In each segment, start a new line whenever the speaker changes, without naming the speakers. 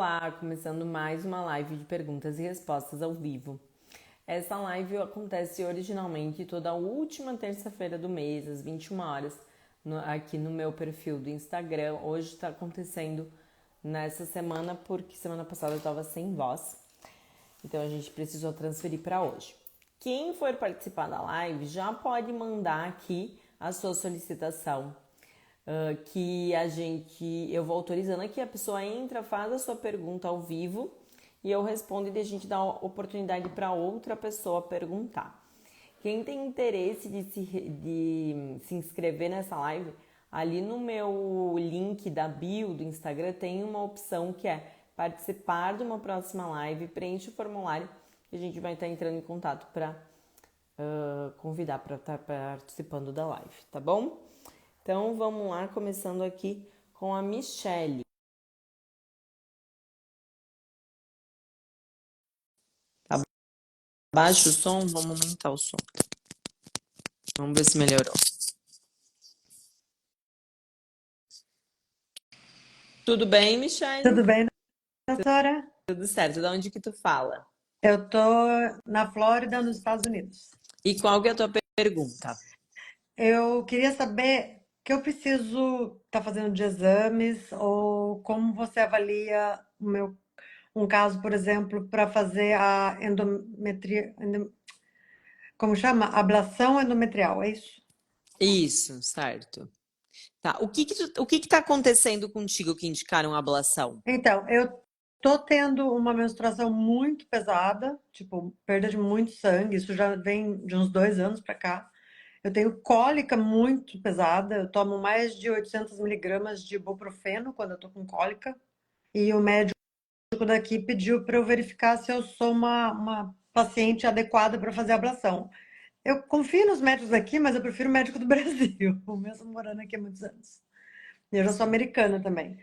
Olá, começando mais uma live de perguntas e respostas ao vivo. Essa live acontece originalmente toda última terça-feira do mês, às 21 horas, aqui no meu perfil do Instagram. Hoje está acontecendo nessa semana porque semana passada eu estava sem voz, então a gente precisou transferir para hoje. Quem for participar da live já pode mandar aqui a sua solicitação. Eu vou autorizando aqui, a pessoa entra, faz a sua pergunta ao vivo e eu respondo e a gente dá a oportunidade para outra pessoa perguntar. Quem tem interesse de se inscrever nessa live, ali no meu link da bio do Instagram tem uma opção que é participar de uma próxima live, preenche o formulário e a gente vai estar entrando em contato para convidar para estar participando da live, tá bom? Então, vamos lá, começando aqui com a Michele. Tá baixo o som? Vamos aumentar o som. Vamos ver se melhorou. Tudo bem, Michele?
Tudo bem, doutora?
Tudo certo. Da onde que tu fala?
Eu tô na Flórida, nos Estados Unidos.
E qual que é a tua pergunta?
Eu queria saber o que eu preciso estar fazendo de exames ou como você avalia um caso, por exemplo, para fazer a como chama? Ablação endometrial, é isso?
Isso, certo. Tá. O que tá acontecendo contigo que indicaram a ablação?
Então, eu tô tendo uma menstruação muito pesada, tipo, perda de muito sangue, isso já vem de uns 2 anos para cá. Eu tenho cólica muito pesada, eu tomo mais de 800 miligramas de ibuprofeno quando eu tô com cólica. E o médico daqui pediu para eu verificar se eu sou uma paciente adequada para fazer ablação. Eu confio nos médicos daqui, mas eu prefiro o médico do Brasil, mesmo morando aqui há muitos anos. E eu já sou
Sim.
americana também.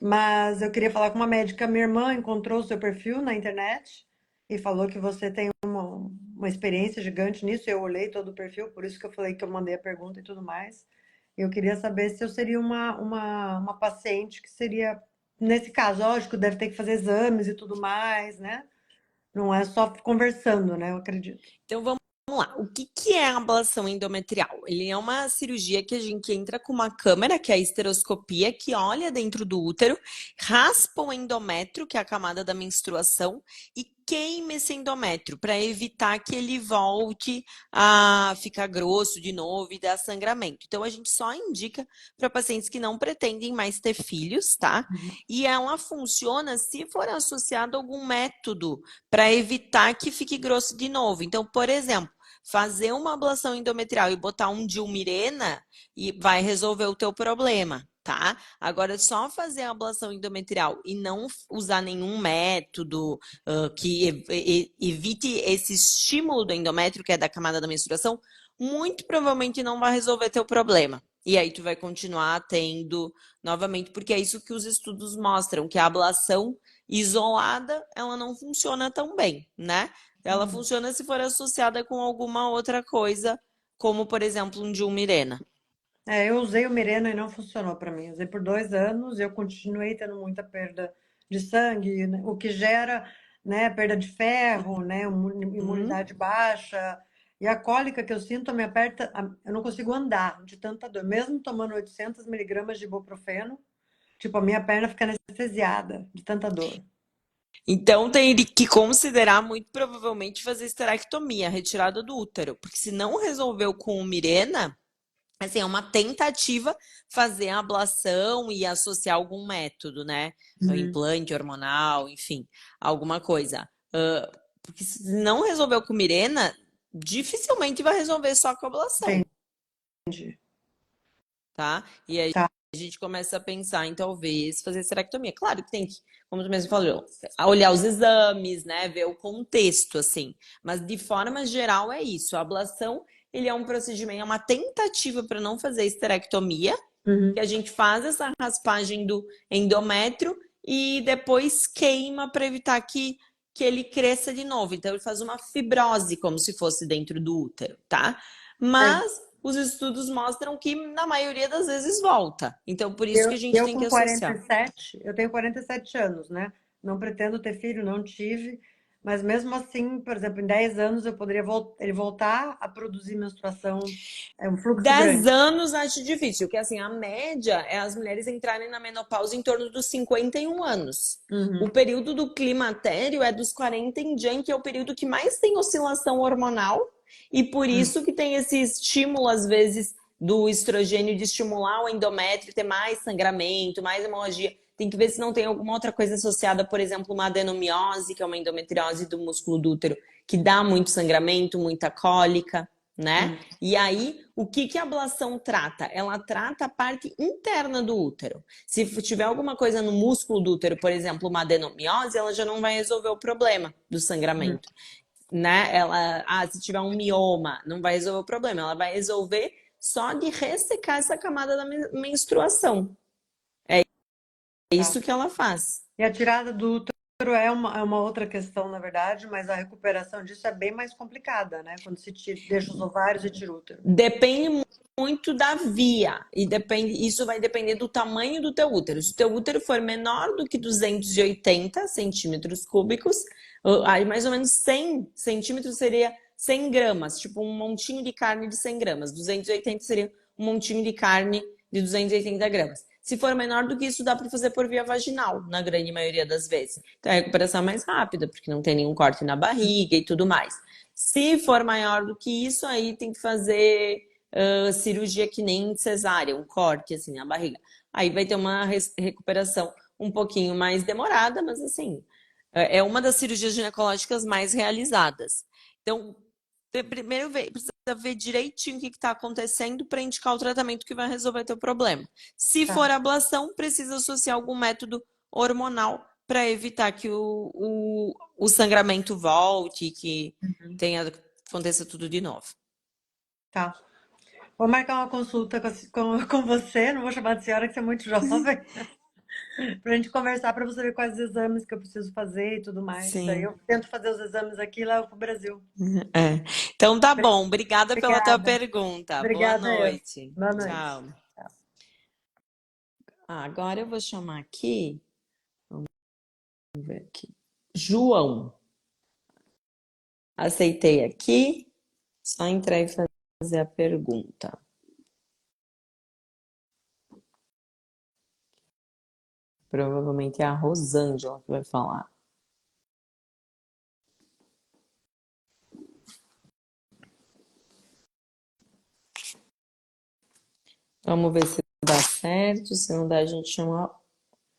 Mas eu queria falar com uma médica. Minha irmã encontrou o seu perfil na internet e falou que você tem uma experiência gigante nisso. Eu olhei todo o perfil, por isso que eu falei que eu mandei a pergunta e tudo mais. Eu queria saber se eu seria uma paciente que seria, nesse caso, lógico, deve ter que fazer exames e tudo mais, né? Não é só conversando, né? Eu acredito.
Então vamos lá. O que que é a ablação endometrial? Ele é uma cirurgia que a gente entra com uma câmera, que é a esteroscopia, que olha dentro do útero, raspa o endométrio, que é a camada da menstruação, e queima esse endométrio para evitar que ele volte a ficar grosso de novo e dar sangramento. Então a gente só indica para pacientes que não pretendem mais ter filhos, tá?
Uhum.
E ela funciona se for associado a algum método para evitar que fique grosso de novo. Então, por exemplo, fazer uma ablação endometrial e botar um Dilmirena e vai resolver o teu problema, tá? Agora, só fazer a ablação endometrial e não usar nenhum método que evite esse estímulo do endométrio, que é da camada da menstruação, muito provavelmente não vai resolver teu problema. E aí tu vai continuar tendo novamente, porque é isso que os estudos mostram, que a ablação isolada, ela não funciona tão bem, né? Ela
Hum.
funciona se for associada com alguma outra coisa, como, por exemplo, um Dilmirena.
É, eu usei o Mirena e não funcionou para mim. Usei por 2 anos e eu continuei tendo muita perda de sangue, né, o que gera, né, perda de ferro, né,
Uhum.
imunidade baixa. E a cólica que eu sinto me aperta, eu não consigo andar de tanta dor. Mesmo tomando 800 miligramas de ibuprofeno, tipo, a minha perna fica anestesiada de tanta dor.
Então tem que considerar muito provavelmente fazer esterectomia, retirada do útero, porque se não resolveu com o Mirena, assim, é uma tentativa fazer a ablação e associar algum método, né?
Uhum.
Implante hormonal, enfim, alguma coisa. Porque se não resolveu com Mirena, dificilmente vai resolver só com a ablação,
Entendi.
tá? E aí
Tá.
a gente começa a pensar em talvez fazer esterectomia. Claro que tem que, como tu mesmo falou, olhar os exames, né? Ver o contexto, assim. Mas de forma geral é isso. A ablação, ele é um procedimento, é uma tentativa para não fazer esterectomia,
Uhum.
que a gente faz essa raspagem do endométrio e depois queima para evitar que ele cresça de novo. Então, ele faz uma fibrose, como se fosse dentro do útero, tá?
É.
Mas os estudos mostram que na maioria das vezes volta. Então, por isso que a gente
Eu
tem que
com quarenta
associar.
e sete, eu tenho 47 anos, né? não pretendo ter filho, não tive, mas mesmo assim, por exemplo, em 10 anos eu poderia ele voltar a produzir menstruação, é um fluxo
10
grande.
anos acho difícil, porque assim, a média é as mulheres entrarem na menopausa em torno dos 51 anos. O
Uhum,
período do climatério é dos 40 em diante, que é o período que mais tem oscilação hormonal, e por
uhum,
isso que tem esse estímulo, às vezes, do estrogênio de estimular o endométrio, ter mais sangramento, mais hemorragia. Tem que ver se não tem alguma outra coisa associada, por exemplo, uma adenomiose, que é uma endometriose do músculo do útero, que dá muito sangramento, muita cólica, né?
uhum.
E aí, o que que a ablação trata? Ela trata a parte interna do útero. Se tiver alguma coisa no músculo do útero, por exemplo, uma adenomiose, ela já não vai resolver o problema do
Uhum.
sangramento, né? Se tiver um mioma, não vai resolver o problema. Ela vai resolver só de ressecar essa camada da menstruação. É
Tá.
isso que ela faz.
E a tirada do útero é uma outra questão, na verdade, mas a recuperação disso é bem mais complicada, né? Quando se deixa os ovários e tira o útero.
Depende muito da via e depende, isso vai depender do tamanho do teu útero. Se o teu útero for menor do que 280 centímetros cúbicos, aí mais ou menos 100 centímetros seria 100 gramas, tipo um montinho de carne de 100 gramas. 280 seria um montinho de carne de 280 gramas. Se for menor do que isso, dá para fazer por via vaginal, na grande maioria das vezes. Então a recuperação é mais rápida, porque não tem nenhum corte na barriga e tudo mais. Se for maior do que isso, aí tem que fazer cirurgia que nem cesárea, um corte assim na barriga. Aí vai ter uma recuperação um pouquinho mais demorada, mas assim, é uma das cirurgias ginecológicas mais realizadas. Então, primeiro precisa ver direitinho o que está acontecendo para indicar o tratamento que vai resolver teu problema. Se
Tá.
for ablação, precisa associar algum método hormonal para evitar que o sangramento volte, que
Uhum.
aconteça tudo de novo.
Tá. Vou marcar uma consulta com você, não vou chamar de senhora, que você é muito jovem, pra gente conversar, pra você ver quais exames que eu preciso fazer e tudo mais. Daí
Sim.
eu tento fazer os exames aqui e levo pro Brasil.
É. Então tá bom. Obrigada pela tua
Obrigada.
pergunta. Boa
Obrigada eu.
noite.
Boa noite.
Tchau. Agora eu vou chamar aqui. Vamos ver aqui. João. Aceitei aqui. Só entrar e fazer a pergunta. Provavelmente é a Rosângela que vai falar. Vamos ver se dá certo. Se não dá, a gente chama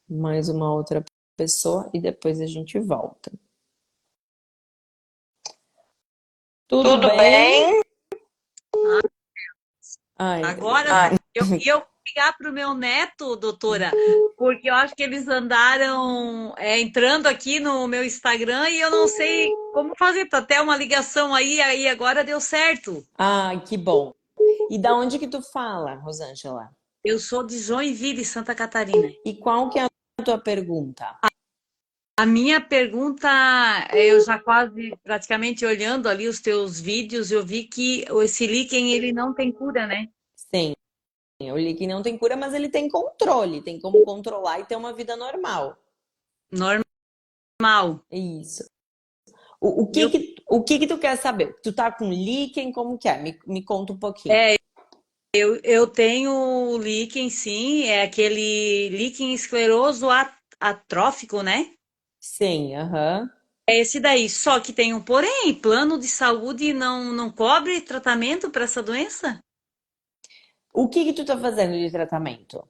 mais uma outra pessoa e depois a gente volta. Tudo
Tudo
bem?
bem?
Ai,
Agora, eu vou ligar para o meu neto, doutora, porque eu acho que eles andaram entrando aqui no meu Instagram e eu não sei como fazer. Tá até uma ligação aí agora deu certo.
que bom. E da onde que tu fala, Rosângela?
Eu sou de Joinville, Santa Catarina.
E qual que é a tua pergunta?
A minha pergunta, eu já quase praticamente olhando ali os teus vídeos, eu vi que esse líquen ele não tem cura, né?
Sim, o líquen não tem cura, mas ele tem controle, tem como controlar e ter uma vida normal.
Normal.
Isso. O que que tu quer saber? Tu tá com líquen, como que é? Me conta um pouquinho.
É, eu tenho líquen, sim, é aquele líquen escleroso atrófico, né?
Sim, aham.
É esse daí. Só que tem um porém, plano de saúde não cobre tratamento para essa doença?
O que que tu tá fazendo de tratamento?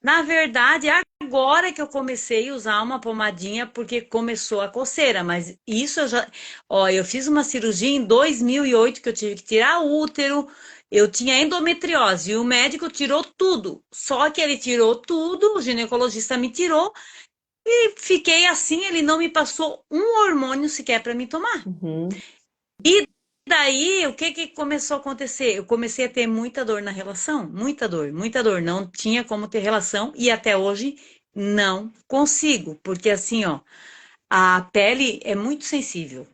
Na verdade, agora que eu comecei a usar uma pomadinha porque começou a coceira, mas isso eu já, ó, eu fiz uma cirurgia em 2008 que eu tive que tirar o útero, eu tinha endometriose e o médico tirou tudo. Só que ele tirou tudo, o ginecologista me tirou e fiquei assim, ele não me passou um hormônio sequer para me tomar.
Uhum.
E daí, o que que começou a acontecer? Eu comecei a ter muita dor na relação, muita dor. Não tinha como ter relação e até hoje não consigo, porque assim, ó, a pele é muito sensível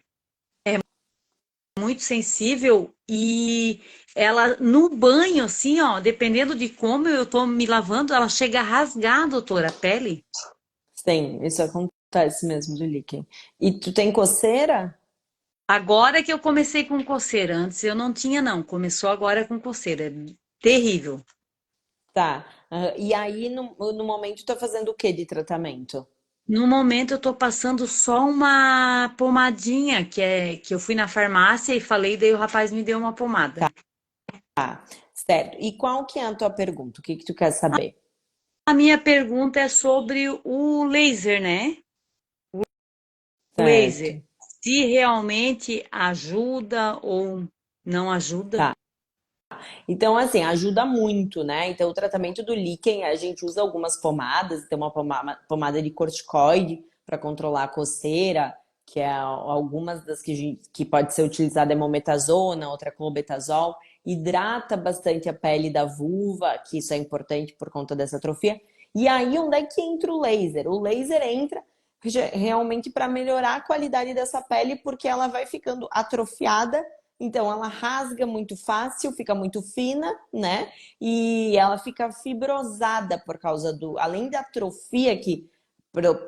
e ela no banho, assim, ó, dependendo de como eu tô me lavando, ela chega a rasgar, doutora, a pele.
Sim, isso acontece. Acontece mesmo do líquen. E tu tem coceira?
Agora que eu comecei com coceira, antes eu não tinha, não. Começou agora com coceira. É terrível.
Tá. E aí, no momento, tá fazendo o que de tratamento?
No momento eu tô passando só uma pomadinha, que eu fui na farmácia e falei, daí o rapaz me deu uma pomada.
Certo. E qual que é a tua pergunta? O que que tu quer saber?
A minha pergunta é sobre o laser, né? O laser.
Certo.
Se realmente ajuda ou não ajuda.
Tá. Então, assim, ajuda muito, né? Então, o tratamento do líquen, a gente usa algumas pomadas, tem uma pomada de corticoide para controlar a coceira, que é algumas das que pode ser utilizada é mometasona, outra é clobetasol, hidrata bastante a pele da vulva, que isso é importante por conta dessa atrofia. E aí, onde é que entra o laser? O laser entra realmente para melhorar a qualidade dessa pele, porque ela vai ficando atrofiada, então ela rasga muito fácil, fica muito fina, né? E ela fica fibrosada por causa além da atrofia que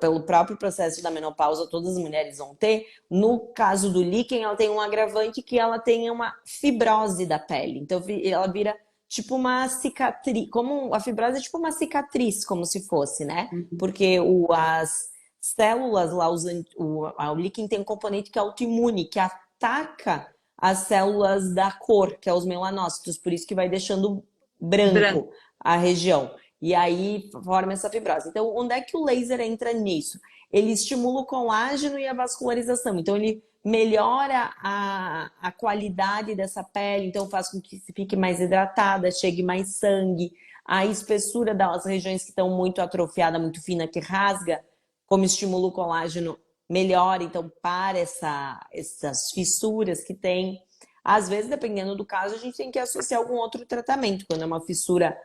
pelo próprio processo da menopausa todas as mulheres vão ter, no caso do líquen ela tem um agravante que ela tem uma fibrose da pele. Então ela vira tipo uma cicatriz, como a fibrose é tipo uma cicatriz, como se fosse, né? Porque as células lá, o líquen tem um componente que é autoimune, que ataca as células da cor, que é os melanócitos, por isso que vai deixando
Branco.
branco a região. E aí forma essa fibrose. Então, onde é que o laser entra nisso? Ele estimula o colágeno e a vascularização. Então, ele melhora a qualidade dessa pele, então faz com que se fique mais hidratada, chegue mais sangue. A espessura das regiões que estão muito atrofiadas, muito fina, que rasga, como estimula o colágeno, melhora, então para essas fissuras que tem. Às vezes, dependendo do caso, a gente tem que associar algum outro tratamento. Quando é uma fissura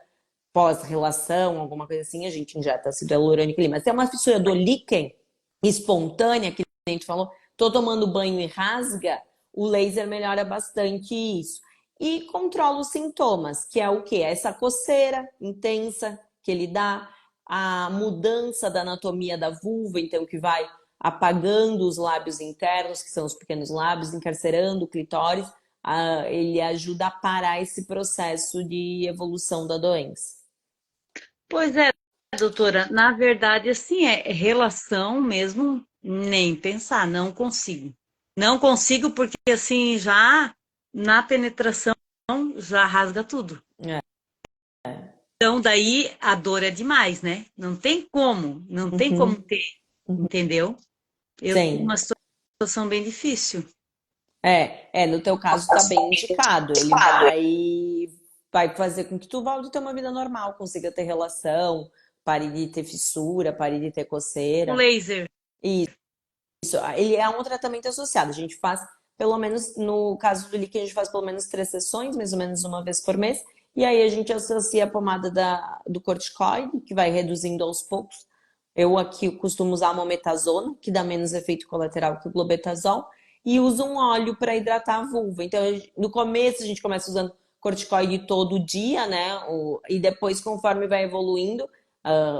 pós-relação, alguma coisa assim, a gente injeta ácido hialurônico ali. Mas se é uma fissura do líquen espontânea, que a gente falou, tô tomando banho e rasga, o laser melhora bastante isso. E controla os sintomas, que é o quê? Essa coceira intensa que ele dá, a mudança da anatomia da vulva, então que vai apagando os lábios internos, que são os pequenos lábios, encarcerando o clitóris, ele ajuda a parar esse processo de evolução da doença.
Pois é, doutora, na verdade, assim, é relação mesmo, nem pensar, não consigo. Não consigo porque, assim, já na penetração já rasga tudo.
É.
Então, daí a dor é demais, né? Não tem como
Uhum,
ter,
uhum.
entendeu? Eu tenho
Sim.
uma situação bem difícil.
No teu caso tá bem indicado. Ele vai fazer com que tu volte a ter uma vida normal, consiga ter relação, pare de ter fissura, pare de ter
O
coceira.
laser.
Isso, ele é um tratamento associado. A gente faz, pelo menos, no caso do líquido, a gente faz pelo menos 3 sessões, mais ou menos uma vez por mês. E aí a gente associa a pomada do corticoide, que vai reduzindo aos poucos. Eu aqui costumo usar a mometasona, que dá menos efeito colateral que o clobetasol, e uso um óleo para hidratar a vulva. Então, no começo a gente começa usando corticoide todo dia, né? E depois, conforme vai evoluindo,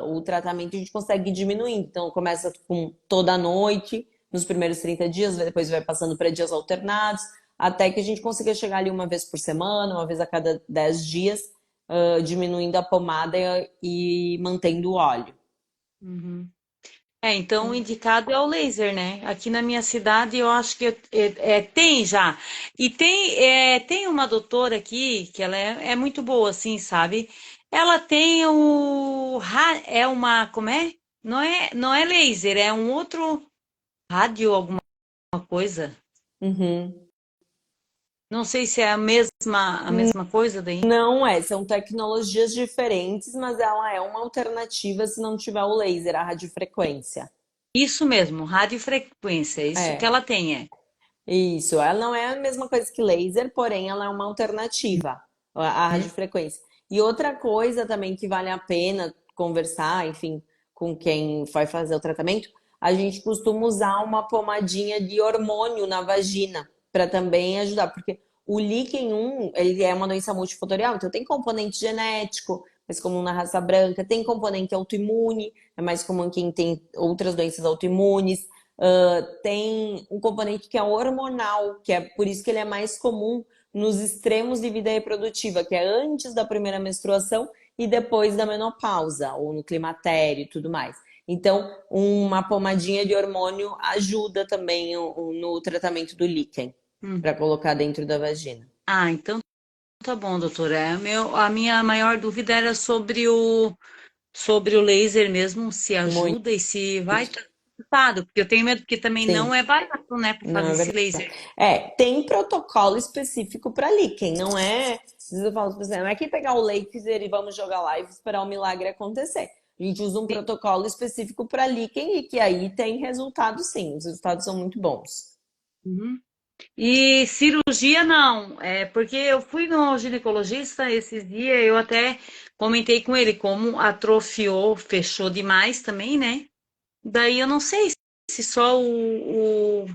o tratamento a gente consegue ir diminuindo. Então, começa com toda noite, nos primeiros 30 dias, depois vai passando para dias alternados, até que a gente consiga chegar ali uma vez por semana, uma vez a cada 10 dias, diminuindo a pomada e mantendo o óleo.
Uhum. Então o indicado é o laser, né? Aqui na minha cidade eu acho que tem já. E tem uma doutora aqui que ela é muito boa, assim, sabe? Ela tem é uma, como é? Não é laser, é um outro rádio, alguma coisa.
Uhum.
Não sei se é a mesma coisa daí.
Não é, são tecnologias diferentes, mas ela é uma alternativa se não tiver o laser, a radiofrequência.
Isso mesmo, radiofrequência, isso que
É,
ela tem, é.
isso. Ela não é a mesma coisa que laser, porém ela é uma alternativa, a
Hum.
radiofrequência. E outra coisa também que vale a pena conversar, enfim, com quem vai fazer o tratamento, a gente costuma usar uma pomadinha de hormônio na vagina para também ajudar, porque o líquen 1, ele é uma doença multifatorial, então tem componente genético, mais comum na raça branca. Tem componente autoimune, é mais comum em quem tem outras doenças autoimunes. Tem um componente que é hormonal, que é por isso que ele é mais comum nos extremos de vida reprodutiva, que é antes da primeira menstruação e depois da menopausa, ou no climatério e tudo mais. Então, uma pomadinha de hormônio ajuda também no tratamento do líquen,
Hum.
para colocar dentro da vagina.
Ah, então tá bom, doutora. A minha maior dúvida era sobre o laser mesmo, se
Muito,
ajuda e se vai estar resultado, porque eu tenho medo que também não
sim.
é barato, né, para
Não
fazer
é
esse
verdade.
laser.
Tem protocolo específico para líquen, não é. Às vezes eu falo pra você, não é que pegar o laser e vamos jogar lá e esperar o milagre acontecer. A gente usa um protocolo específico para líquen e que aí tem resultado, sim. Os resultados são muito bons.
Uhum. E cirurgia não, porque eu fui no ginecologista esses dias, eu até comentei com ele como atrofiou, fechou demais também, né? Daí eu não sei se só o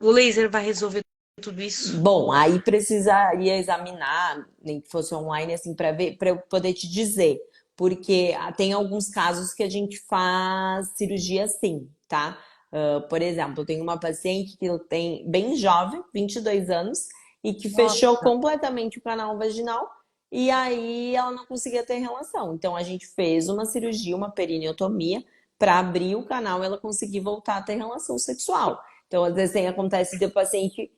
laser vai resolver tudo isso.
Bom, aí precisaria examinar, nem que fosse online, assim, para ver, para eu poder te dizer, porque tem alguns casos que a gente faz cirurgia sim, tá? Por exemplo, eu tenho uma paciente que tem bem jovem, 22 anos, e que fechou
Nossa.
completamente o canal vaginal, e aí ela não conseguia ter relação. Então a gente fez uma cirurgia, uma perineotomia, para abrir o canal e ela conseguir voltar a ter relação sexual. Então, às vezes acontece de o paciente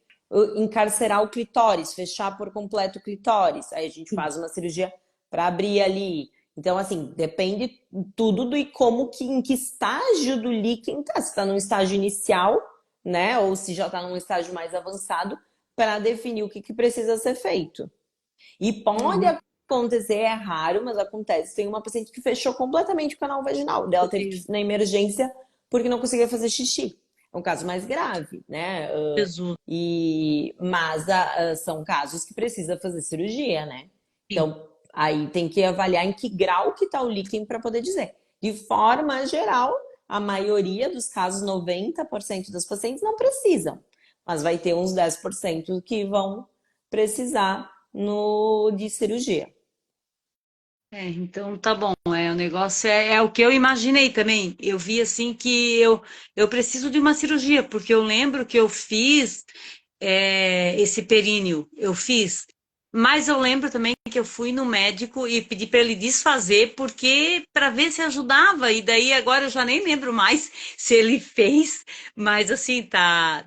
encarcerar o clitóris, fechar por completo o clitóris. Aí a gente faz uma cirurgia para abrir ali. Então, assim, depende tudo do e como que, em que estágio do líquen tá. Se está num estágio inicial, né? Ou se já está num estágio mais avançado, para definir o que precisa ser feito. E pode
Uhum.
acontecer, é raro, mas acontece. Tem uma paciente que fechou completamente o canal vaginal. Ela teve que ir na emergência porque não conseguia fazer xixi. É um caso mais grave, né?
Jesus.
Mas são casos que precisa fazer cirurgia, né?
Sim.
Então, aí tem que avaliar em que grau que tá o líquen para poder dizer. De forma geral, a maioria dos casos, 90% dos pacientes não precisam, mas vai ter uns 10% que vão precisar no de cirurgia.
Então tá bom. O negócio é o que eu imaginei também. Eu vi assim que eu preciso de uma cirurgia, porque eu lembro que eu fiz esse períneo, eu fiz. Mas eu lembro também que eu fui no médico e pedi para ele desfazer, porque para ver se ajudava. E daí agora eu já nem lembro mais se ele fez, mas assim, tá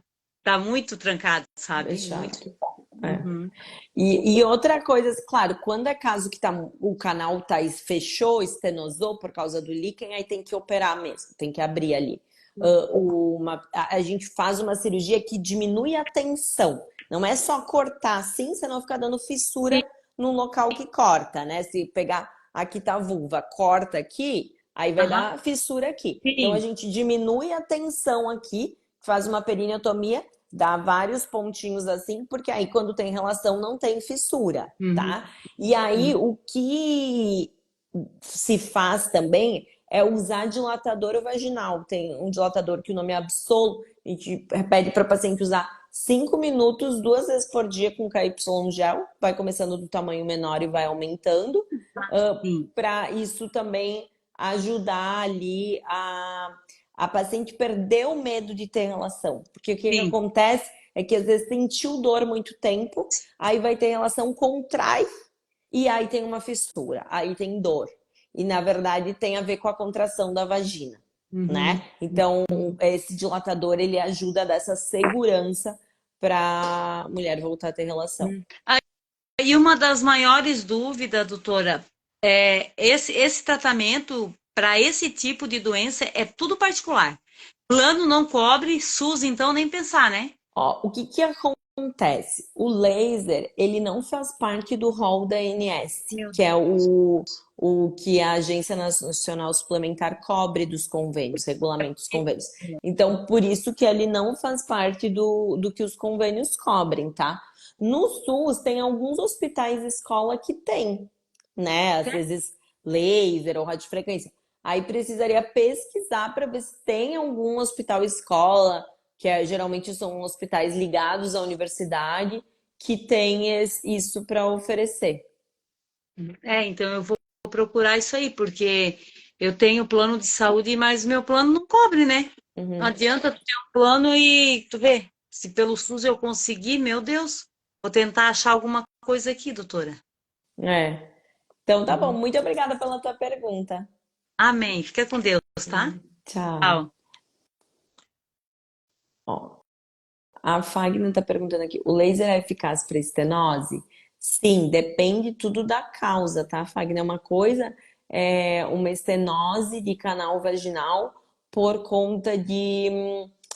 muito trancado, sabe? Muito.
Fechado. É.
Uhum.
E outra coisa, claro, quando é caso que o canal fechou, estenosou por causa do líquen, aí tem que operar mesmo, tem que abrir ali. A gente faz uma cirurgia que diminui a tensão. Não é só cortar assim, senão fica dando fissura no local que corta, né? Se pegar aqui tá a vulva, corta aqui, aí vai
Aham.
dar fissura aqui. Então a
Sim.
gente diminui a tensão aqui, faz uma perineotomia, dá vários pontinhos assim, porque aí quando tem relação não tem fissura,
Uhum.
tá? E aí o que se faz também é usar dilatador vaginal. Tem um dilatador que o nome é Absol, a gente pede para o paciente usar 5 minutos, 2 vezes por dia com KY gel, vai começando do tamanho menor e vai aumentando,
Sim.
para isso também ajudar ali a paciente perder o medo de ter relação. Porque o que
Sim.
acontece é que às vezes sentiu dor muito tempo, aí vai ter relação, contrai e aí tem uma fissura, aí tem dor. E na verdade tem a ver com a contração da vagina,
Uhum.
né? Então esse dilatador ele ajuda a dar essa segurança para a mulher voltar a ter relação.
E uma das maiores dúvidas, doutora, esse tratamento para esse tipo de doença é tudo particular. Plano não cobre, SUS então nem pensar, né?
Ó, o que acontece? O laser, ele não faz parte do rol da ANS,
Meu
que é
Deus.
o que a Agência Nacional Suplementar cobre dos convênios, regulamentos dos convênios. Então, por isso que ele não faz parte do que os convênios cobrem, tá? No SUS, tem alguns hospitais escola que tem, né? Às vezes laser ou radiofrequência. Aí precisaria pesquisar para ver se tem algum hospital escola que geralmente são hospitais ligados à universidade, que tem isso para oferecer.
Então eu vou procurar isso aí, porque eu tenho plano de saúde, mas meu plano não cobre, né? Não adianta tu ter um plano e tu vê, se pelo SUS eu conseguir, meu Deus, vou tentar achar alguma coisa aqui, doutora.
É. Então tá bom.
Uhum.
Muito obrigada pela tua pergunta.
Amém. Fica com Deus, tá?
Tchau.
Tchau.
Ó, a Fagner está perguntando aqui: o laser é eficaz para estenose? Sim, depende tudo da causa, tá, Fagner? Uma coisa é uma estenose de canal vaginal por conta de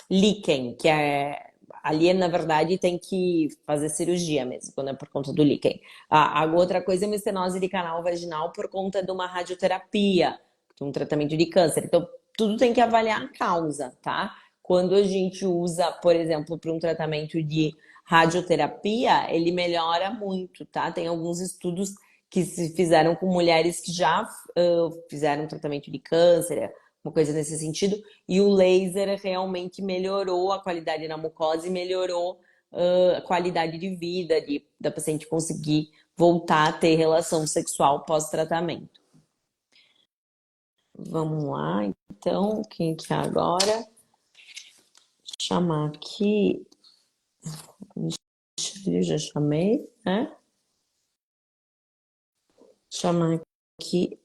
líquen, que é ali, na verdade, tem que fazer cirurgia mesmo, quando é por conta do líquen. A outra coisa é uma estenose de canal vaginal por conta de uma radioterapia, de um tratamento de câncer. Então, tudo tem que avaliar a causa, tá? Quando a gente usa, por exemplo, para um tratamento de radioterapia, ele melhora muito, tá? Tem alguns estudos que se fizeram com mulheres que já fizeram tratamento de câncer, uma coisa nesse sentido, e o laser realmente melhorou a qualidade da mucosa e melhorou a qualidade de vida da paciente conseguir voltar a ter relação sexual pós-tratamento. Vamos lá, então, quem que é agora? Chamar aqui. Eu já chamei, né? Chamar aqui.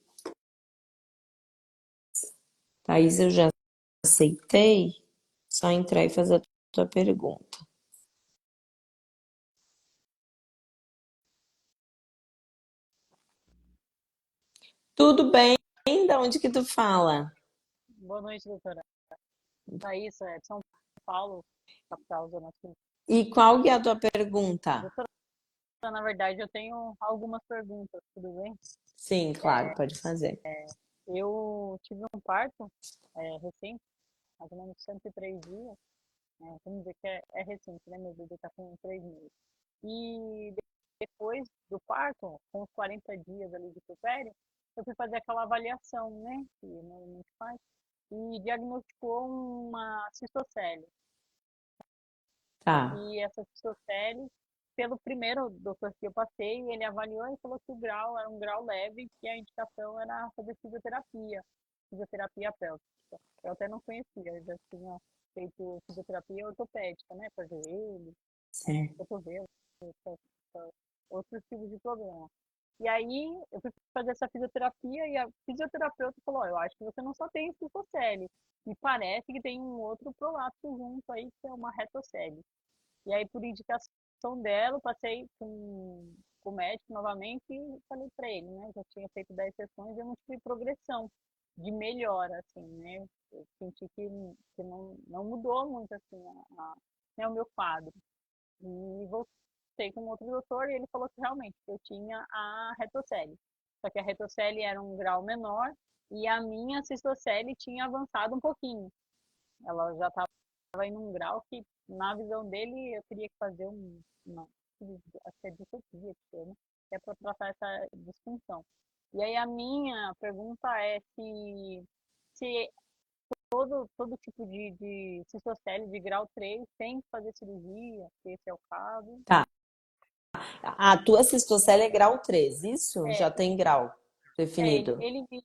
Thaís, eu já aceitei. Só entrar e fazer a tua pergunta. Tudo bem? Da onde que tu fala?
Boa noite, doutora. Thaís, é de São Paulo, capital, Zona Sul.
E qual que é a tua pergunta?
Doutora, na verdade, eu tenho algumas perguntas, tudo bem?
Sim, claro, pode fazer.
Eu tive um parto recente, mais ou menos 103 dias. Vamos dizer que é recente, né? Meu bebê está com 3 meses. E depois do parto, com os 40 dias ali de puerpério, eu fui fazer aquela avaliação, né? Que normalmente faz. E diagnosticou uma cistocele.
Tá,
E essa cistocele, pelo primeiro doutor que eu passei, ele avaliou e falou que o grau era um grau leve, que a indicação era fazer fisioterapia pélvica. Eu até não conhecia, eu já tinha feito fisioterapia ortopédica, né, para joelho,
certo.
cotovelo, outros tipos de problema. E aí eu fui fazer essa fisioterapia e a fisioterapeuta falou, eu acho que você não só tem cistocele, me parece que tem um outro prolapso junto aí, que é uma retocele. E aí, por indicação dela, eu passei com o médico novamente e falei para ele, né? Já tinha feito 10 sessões e eu não tive progressão de melhora, assim, né? Eu senti que não mudou muito, assim, né, o meu quadro. E voltei com outro doutor e ele falou que realmente eu tinha a retocele. Só que a retocele era um grau menor e a minha cistocele tinha avançado um pouquinho. Ela já estava em um grau que, na visão dele, eu teria que fazer uma acho que é dissecia, né? Que é para tratar essa disfunção. E aí a minha pergunta é se todo tipo de cistocele de grau 3 tem que fazer cirurgia, se esse é o caso.
Tá. A tua cistocele é grau 3, isso? Já
É,
tem grau
ele,
definido.
ele me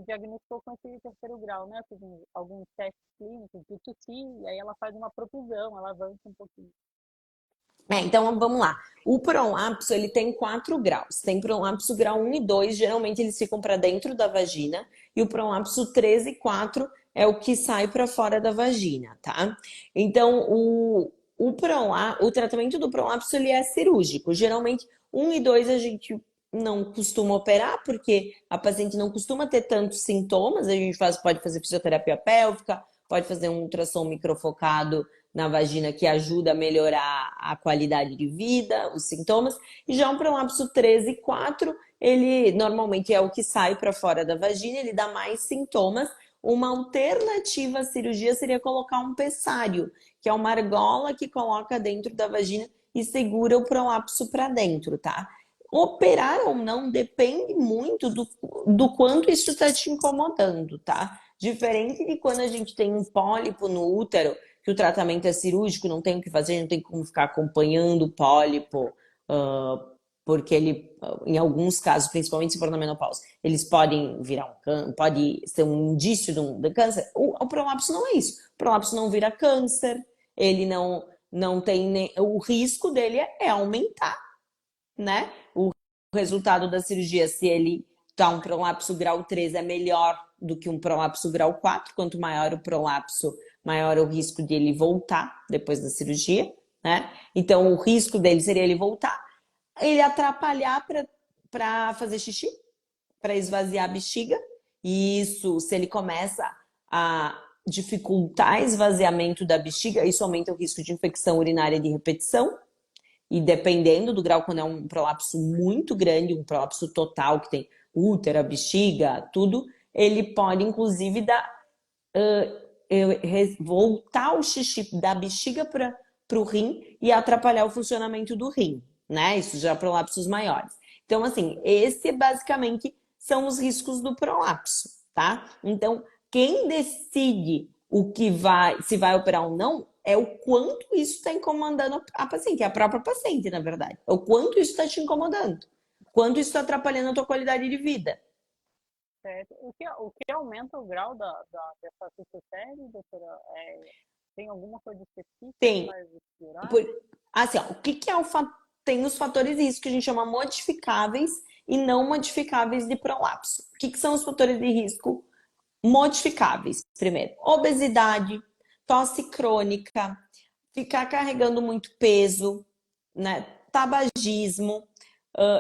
diagnosticou com esse terceiro grau, né? Eu fiz alguns testes clínicos de tossir, e aí ela faz uma profusão, ela avança um pouquinho.
Então vamos lá. O prolapso ele tem 4 graus. Tem prolapso grau 1 e 2, geralmente eles ficam para dentro da vagina, e o prolapso 3 e 4 é o que sai para fora da vagina, tá? Então o tratamento do prolapso ele é cirúrgico. Geralmente 1 e 2 a gente não costuma operar porque a paciente não costuma ter tantos sintomas. A gente pode fazer fisioterapia pélvica, pode fazer um ultrassom microfocado na vagina que ajuda a melhorar a qualidade de vida, os sintomas. E já um prolapso 13 e 4, ele normalmente é o que sai para fora da vagina, ele dá mais sintomas. Uma alternativa à cirurgia seria colocar um pessário, que é uma argola que coloca dentro da vagina e segura o prolapso para dentro, tá? Operar ou não depende muito do quanto isso está te incomodando, tá? Diferente de quando a gente tem um pólipo no útero, que o tratamento é cirúrgico, não tem o que fazer, não tem como ficar acompanhando o pólipo porque ele, em alguns casos, principalmente se for na menopausa, eles podem virar pode ser um indício de câncer. O prolapso não é isso. O prolapso não vira câncer, ele não tem o risco dele é aumentar, né? O resultado da cirurgia, se ele tá um prolapso grau 3, é melhor do que um prolapso grau 4. Quanto maior o prolapso, maior o risco de ele voltar depois da cirurgia, né? Então, o risco dele seria ele voltar, ele atrapalhar para fazer xixi, para esvaziar a bexiga. E isso, se ele começa a dificultar esvaziamento da bexiga, isso aumenta o risco de infecção urinária de repetição. E dependendo do grau, quando é um prolapso muito grande, um prolapso total, que tem útero, bexiga, tudo, ele pode, inclusive, voltar o xixi da bexiga para o rim e atrapalhar o funcionamento do rim, né? Isso já é prolapsos maiores. Então, assim, esse basicamente são os riscos do prolapso, tá? Então, quem decide se vai operar ou não, é o quanto isso está incomodando a paciente, é a própria paciente, na verdade. É o quanto isso está te incomodando, quanto isso está atrapalhando a tua qualidade de vida.
Certo. O que aumenta o grau dessa cistocele, doutora? Tem alguma coisa específica que
Tem.
faz piorar?
Assim, ó, o que, que é tem os fatores de risco que a gente chama modificáveis e não modificáveis de prolapso. O que, que são os fatores de risco modificáveis? Primeiro, obesidade, tosse crônica, ficar carregando muito peso, né? Tabagismo,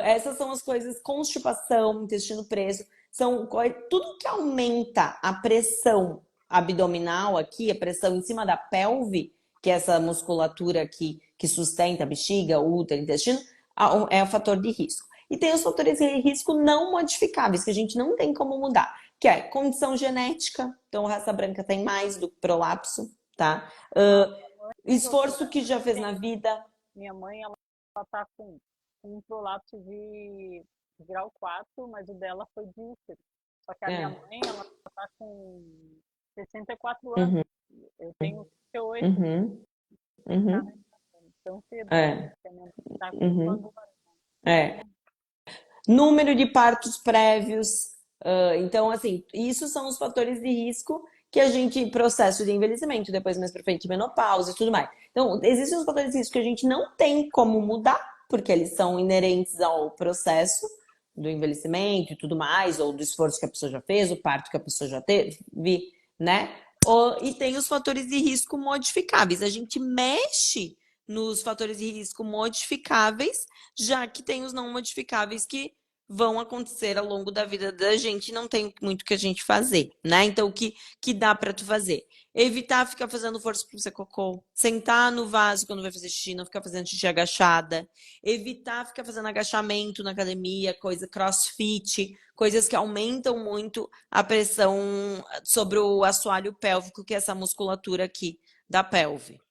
essas são as coisas, constipação, intestino preso, são tudo que aumenta a pressão abdominal aqui, a pressão em cima da pelve, que é essa musculatura que sustenta a bexiga, o útero, o intestino, é o fator de risco. E tem os fatores de risco não modificáveis, que a gente não tem como mudar, que é condição genética, então raça branca tem mais do prolapso, tá? Esforço que já fez na vida.
Minha mãe, ela tá com um prolapso de grau 4, mas o dela foi de útero. Só que a minha mãe, ela tá com 64 anos.
Uhum,
Eu tenho 38.
uhum, uhum,
Tão cedo, né?
é,
Porque a minha mãe tá com
uhum,
agora.
é. Número de partos prévios. Então, assim, isso são os fatores de risco que a gente, processo de envelhecimento, depois mais pra frente, menopausa e tudo mais. Então, existem os fatores de risco que a gente não tem como mudar, porque eles são inerentes ao processo do envelhecimento e tudo mais, ou do esforço que a pessoa já fez, o parto que a pessoa já teve, né? E tem os fatores de risco modificáveis. A gente mexe nos fatores de risco modificáveis, já que tem os não modificáveis que vão acontecer ao longo da vida da gente, não tem muito que a gente fazer, né? Então, o que dá para tu fazer? Evitar ficar fazendo força para fazer cocô, sentar no vaso quando vai fazer xixi, não ficar fazendo xixi agachada, evitar ficar fazendo agachamento na academia, coisa crossfit, coisas que aumentam muito a pressão sobre o assoalho pélvico, que é essa musculatura aqui da pelve.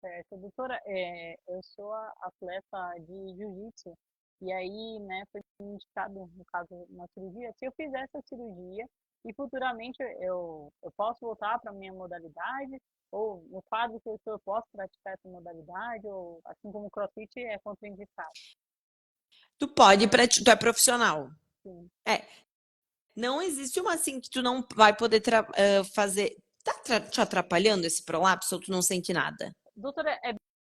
Certo, doutora, eu sou atleta de jiu-jitsu e aí, né, foi indicado, no caso, uma cirurgia. Se eu fizer essa cirurgia e futuramente eu posso voltar para a minha modalidade, ou no quadro que eu estou, eu posso praticar essa modalidade, ou assim como o CrossFit é contraindicado.
Tu pode, tu é profissional.
Sim.
Não existe uma assim que tu não vai poder fazer. Tá te atrapalhando esse prolapso ou tu não sente nada?
Doutora, é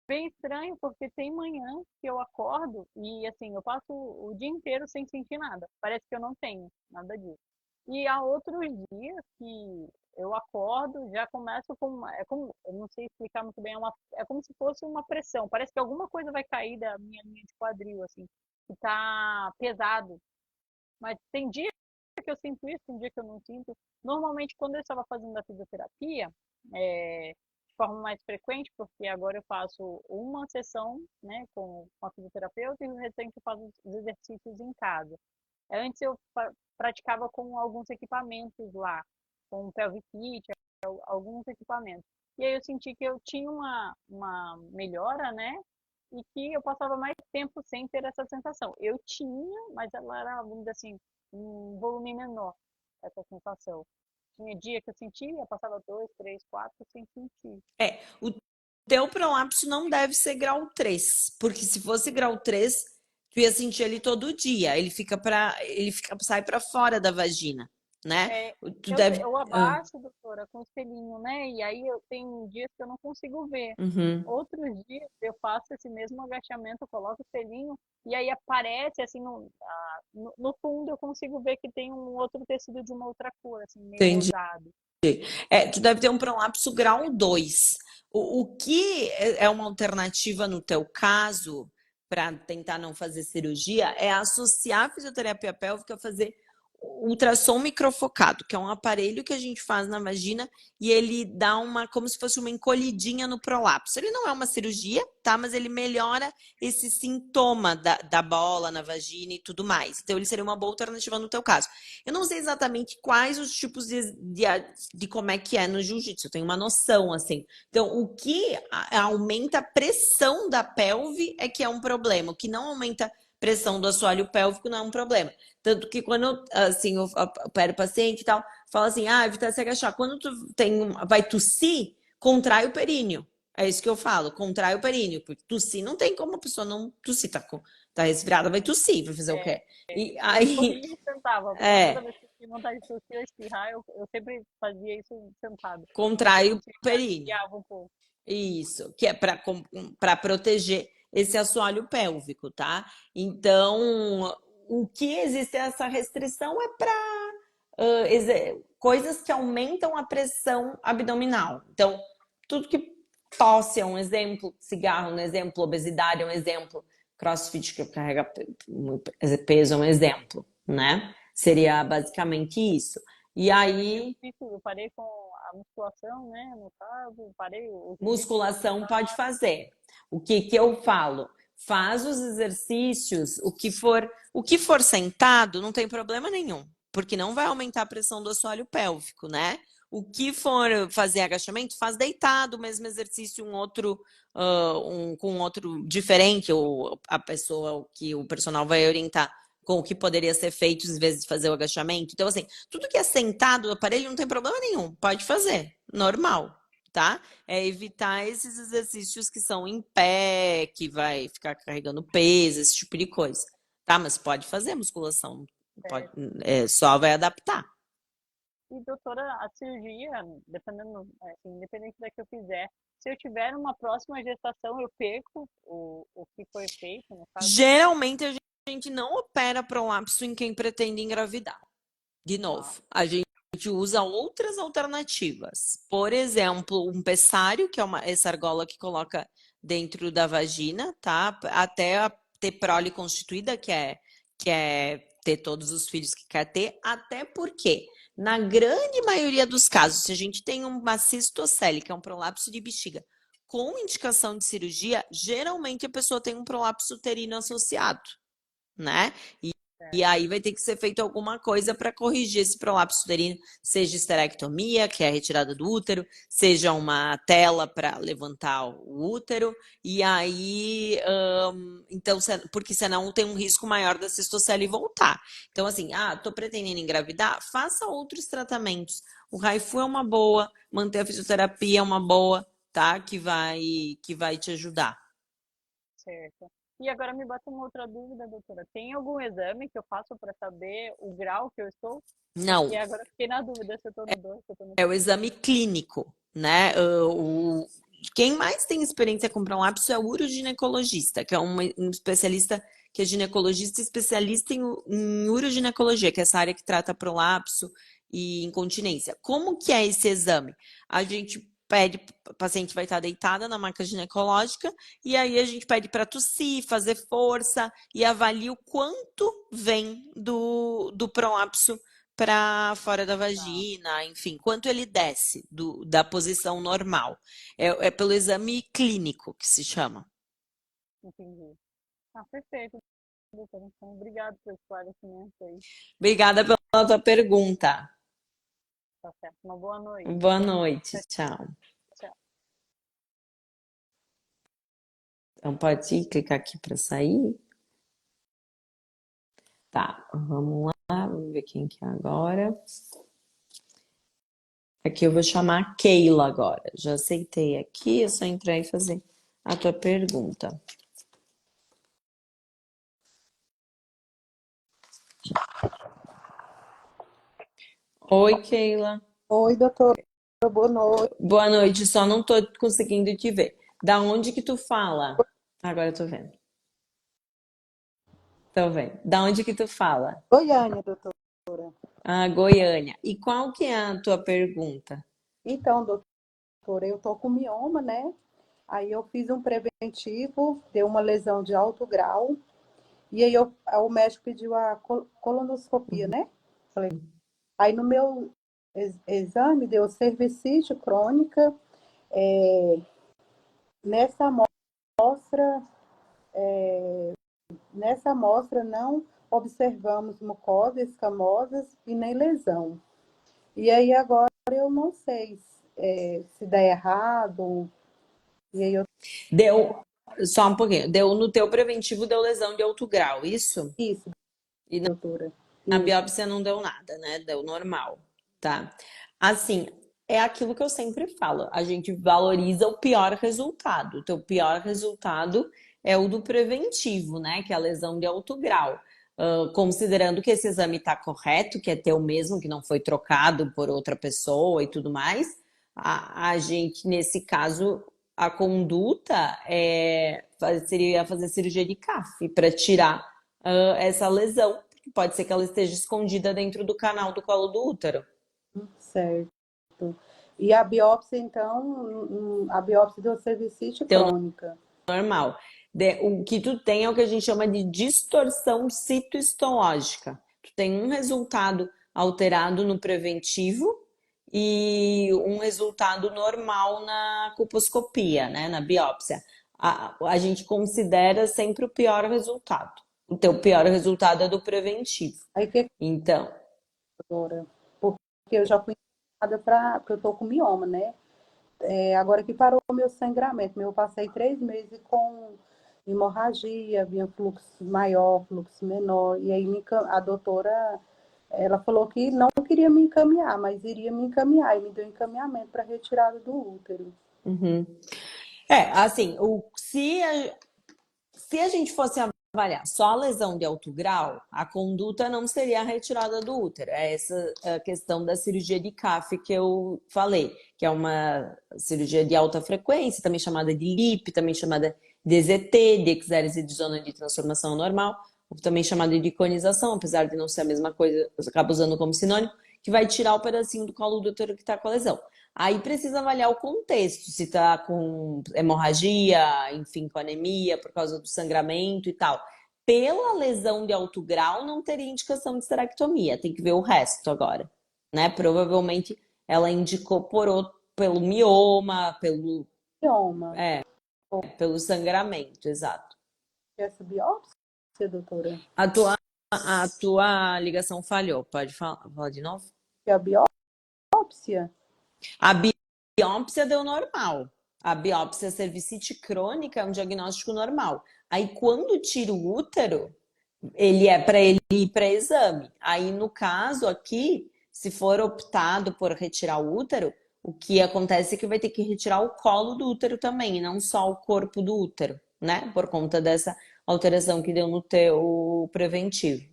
bem estranho porque tem manhã que eu acordo e assim, eu passo o dia inteiro sem sentir nada. Parece que eu não tenho nada disso. E há outros dias que eu acordo, já começo com, eu não sei explicar muito bem, é como se fosse uma pressão. Parece que alguma coisa vai cair da minha linha de quadril, assim, que tá pesado. Mas tem dia que eu sinto isso, tem dia que eu não sinto. Normalmente, quando eu estava fazendo a fisioterapia, de forma mais frequente, porque agora eu faço uma sessão, né, com a fisioterapeuta e o restante eu faço os exercícios em casa. Antes eu praticava com alguns equipamentos lá, com o Pelvic Fit, alguns equipamentos. E aí eu senti que eu tinha uma melhora, né? E que eu passava mais tempo sem ter essa sensação. Eu tinha, mas ela era, vamos dizer assim, um volume menor, essa sensação. Tinha dia que eu sentia, passava 2, 3, 4 sem sentir.
O teu prolapso não deve ser grau 3, porque se fosse grau 3, Tu ia sentir ele todo dia. Sai para fora da vagina, né?
É,
Tu deve.
eu abaixo, doutora, com o espelhinho, né? E aí eu tenho dias que eu não consigo ver.
Uhum,
Outros dias eu faço esse mesmo agachamento, eu coloco o espelhinho e aí aparece assim no fundo eu consigo ver que tem um outro tecido de uma outra cor, assim, meio
entendi.
rosado.
Tu deve ter um prolapso grau 2. O que é uma alternativa no teu caso, para tentar não fazer cirurgia, é associar a fisioterapia pélvica a fazer ultrassom microfocado, que é um aparelho que a gente faz na vagina e ele dá como se fosse uma encolhidinha no prolapso. Ele não é uma cirurgia, tá? Mas ele melhora esse sintoma da bola na vagina e tudo mais. Então, ele seria uma boa alternativa no teu caso. Eu não sei exatamente quais os tipos de como é que é no jiu-jitsu, eu tenho uma noção, assim. Então, o que aumenta a pressão da pelve é que é um problema. O que não aumenta a pressão do assoalho pélvico não é um problema. Tanto que quando assim, eu opero o paciente e tal, fala assim, evita se agachar. Quando tu vai tossir, contrai o períneo. É isso que eu falo, contrai o períneo. Porque tossir não tem como a pessoa não tossir. Tá resfriada, vai tossir, vai fazer o quê? E
Eu
aí,
corria e sentava, porque toda
é,
vez que eu tinha vontade de tossir ou espirrar, eu sempre fazia isso sentado. Porque eu
contrai o
sentia que
períneo.
aliviava um pouco.
Isso, que é para proteger esse assoalho pélvico, tá? Então, o que existe essa restrição é para coisas que aumentam a pressão abdominal. Então, tudo que tosse é um exemplo, cigarro é um exemplo, obesidade é um exemplo, crossfit que carrega peso é um exemplo, né? Seria basicamente isso. E aí,
Eu parei com a musculação, né? No caso, parei o jiu-jitsu ano
musculação pode
passado.
fazer. O que eu falo? Faz os exercícios, o que for sentado, não tem problema nenhum, porque não vai aumentar a pressão do assoalho pélvico, né? O que for fazer agachamento, faz deitado, o mesmo exercício, com outro diferente, ou a pessoa que o personal vai orientar com o que poderia ser feito às vezes de fazer o agachamento. Então, assim, tudo que é sentado no aparelho não tem problema nenhum, pode fazer, normal, tá? É evitar esses exercícios que são em pé, que vai ficar carregando peso, esse tipo de coisa, tá? Mas pode fazer musculação, pode, só vai adaptar.
E, doutora, a cirurgia, dependendo, assim, independente da que eu fizer, se eu tiver uma próxima gestação, eu perco o que foi feito, no caso.
Geralmente a gente não opera prolapso em quem pretende engravidar. De
Tá,
novo, a gente usa outras alternativas. Por exemplo, um pessário, que é essa argola que coloca dentro da vagina, tá? Até ter prole constituída, que é ter todos os filhos que quer ter, até porque, na grande maioria dos casos, se a gente tem uma cistocele, que é um prolapso de bexiga, com indicação de cirurgia, geralmente a pessoa tem um prolapso uterino associado, né? E
certo.
aí vai ter que ser feito alguma coisa para corrigir esse prolapso uterino, seja esterectomia, que é a retirada do útero, seja uma tela para levantar o útero, e aí, então, porque senão tem um risco maior da cistocele voltar. Então, assim, tô pretendendo engravidar, faça outros tratamentos. O Raifu é uma boa, manter a fisioterapia é uma boa, tá? Que vai te ajudar.
Certo. E agora me bate uma outra dúvida, doutora. Tem algum exame que eu faço para saber o grau que eu estou? Porque
Não,
agora eu fiquei na dúvida se eu estou no 2, se eu estou no
é o
3.
exame clínico, né? Quem mais tem experiência com prolapso é o uroginecologista, que é um especialista que é ginecologista especialista em uroginecologia, que é essa área que trata prolapso e incontinência. Como que é esse exame? A gente pede, a paciente vai estar deitada na maca ginecológica, e aí a gente pede para tossir, fazer força e avalia o quanto vem do prolapso para fora da
Tá,
vagina, enfim, quanto ele desce da posição normal. É pelo exame clínico que se chama.
entendi. Ah, perfeito, doutora. Então, obrigado pelo esclarecimento aí.
Obrigada pela tua pergunta.
Tá certo. Uma boa noite.
Boa noite, tchau.
Tchau.
Então pode clicar aqui para sair. Tá, vamos lá, vamos ver quem que é agora. Aqui eu vou chamar a Keila agora. Já aceitei aqui, é só entrar e fazer a tua pergunta. Oi, Keila.
Oi, doutora, boa noite.
Boa noite, só não tô conseguindo te ver. Da onde que tu fala? Agora eu tô vendo. Tô vendo. Da onde que tu fala?
Goiânia, doutora.
Ah, Goiânia. E qual que é a tua pergunta?
Então, doutora, eu tô com mioma, né? Aí eu fiz um preventivo, deu uma lesão de alto grau, e aí o médico pediu a colonoscopia, né? Aí no meu exame deu cervicite crônica. Nessa amostra, nessa amostra não observamos mucosas escamosas e nem lesão. E aí agora eu não sei se dá errado. E aí eu
Deu, só um pouquinho, deu no teu preventivo, deu lesão de alto grau, isso?
isso,
E
doutora.
na
Isso.
biópsia não deu nada, né? Deu normal, tá? Assim, é aquilo que eu sempre falo, a gente valoriza o pior resultado. O teu pior resultado é o do preventivo, né? Que é a lesão de alto grau. Considerando que esse exame está correto, que é teu mesmo, que não foi trocado por outra pessoa e tudo mais, a gente, nesse caso, a conduta seria fazer cirurgia de CAF para tirar essa lesão. Pode ser que ela esteja escondida dentro do canal do colo do útero.
Certo. E a biópsia, então, a biópsia deu cervicite
Teu
crônica.
normal. O que tu tem é o que a gente chama de distorção citohistológica. Tu tem um resultado alterado no preventivo e um resultado normal na colposcopia, né, na biópsia. A gente considera sempre o pior resultado. O teu pior resultado é do preventivo.
Aí o que,
Então,
doutora? Porque eu já fui internada porque eu tô com mioma, né? Agora que parou o meu sangramento, eu passei 3 meses com hemorragia, vinha fluxo maior, fluxo menor, e aí a doutora, ela falou que não queria me encaminhar, mas iria me encaminhar, e me deu encaminhamento para retirada do útero.
uhum. Assim, se a gente fosse avaliar só a lesão de alto grau, a conduta não seria a retirada do útero. É essa a questão da cirurgia de CAF que eu falei, que é uma cirurgia de alta frequência, também chamada de LIP, também chamada de EZT, de exérese de zona de transformação normal, ou também chamada de iconização, apesar de não ser a mesma coisa, eu acabo usando como sinônimo, que vai tirar o pedacinho do colo do útero que está com a lesão. Aí precisa avaliar o contexto, se tá com hemorragia, enfim, com anemia por causa do sangramento e tal. Pela lesão de alto grau, não teria indicação de esterectomia, tem que ver o resto agora, né? Provavelmente ela indicou pelo mioma,
Mioma,
pelo sangramento, exato.
essa biópsia, doutora?
A tua ligação falhou, pode falar de novo?
Que a biópsia?
A biópsia deu normal. A biópsia cervicite crônica é um diagnóstico normal. Aí, quando tira o útero, ele é para ele ir para exame. Aí, no caso aqui, se for optado por retirar o útero, o que acontece é que vai ter que retirar o colo do útero também, e não só o corpo do útero, né? Por conta dessa alteração que deu no teu preventivo.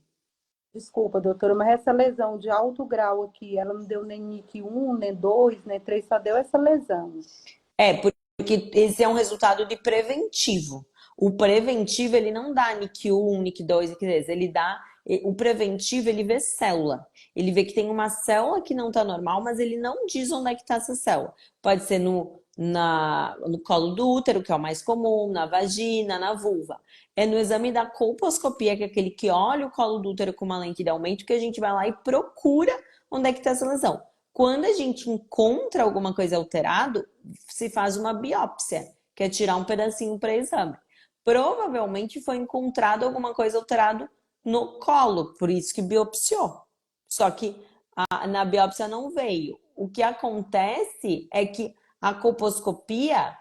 Desculpa, doutora, mas essa lesão de alto grau aqui, ela não deu nem NIC 1, nem 2, nem 3, só deu essa lesão.
Porque esse é um resultado de preventivo. O preventivo, ele não dá NIC 1, NIC 2, NIC 3, ele dá. O preventivo, ele vê célula. Ele vê que tem uma célula que não está normal, mas ele não diz onde é que está essa célula. Pode ser no colo do útero, que é o mais comum, na vagina, na vulva. É no exame da colposcopia, que é aquele que olha o colo do útero com uma lente de aumento, que a gente vai lá e procura onde é que está essa lesão. Quando a gente encontra alguma coisa alterada, se faz uma biópsia, que é tirar um pedacinho para exame. Provavelmente foi encontrado alguma coisa alterada no colo, por isso que biopsiou. Só que na biópsia não veio. O que acontece é que a colposcopia,